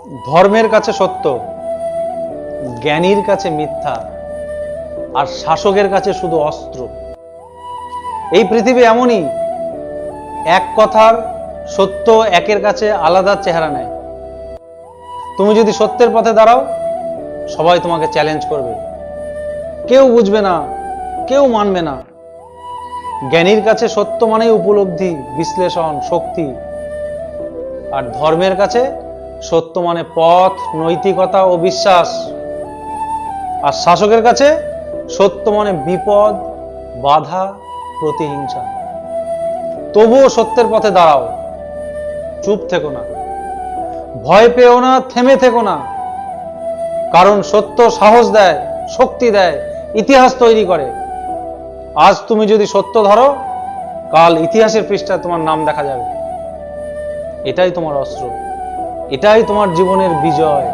ধর্মের কাছে সত্য, জ্ঞানীর কাছে মিথ্যা, আর শাসকের কাছে শুধু অস্ত্র। এই পৃথিবী এমনই, এক কথার সত্য একের কাছে আলাদা চেহারা নেয়। তুমি যদি সত্যের পথে দাঁড়াও, সবাই তোমাকে চ্যালেঞ্জ করবে, কেউ বুঝবে না, কেউ মানবে না। জ্ঞানীর কাছে সত্য মানেই উপলব্ধি, বিশ্লেষণ, শক্তি। আর ধর্মের কাছে সত্য মানে পথ, নৈতিকতা ও বিশ্বাস। আর শাসকের কাছে সত্য মানে বিপদ, বাধা, প্রতিহিংসা। তবুও সত্যের পথে দাঁড়াও, চুপ থেকো না, ভয় পেও না, থেমে থেকো না। কারণ সত্য সাহস দেয়, শক্তি দেয়, ইতিহাস তৈরি করে। আজ তুমি যদি সত্য ধরো, কাল ইতিহাসের পৃষ্ঠায় তোমার নাম দেখা যাবে। এটাই তোমার অস্ত্র, এটাই তোমার জীবনের বিজয়।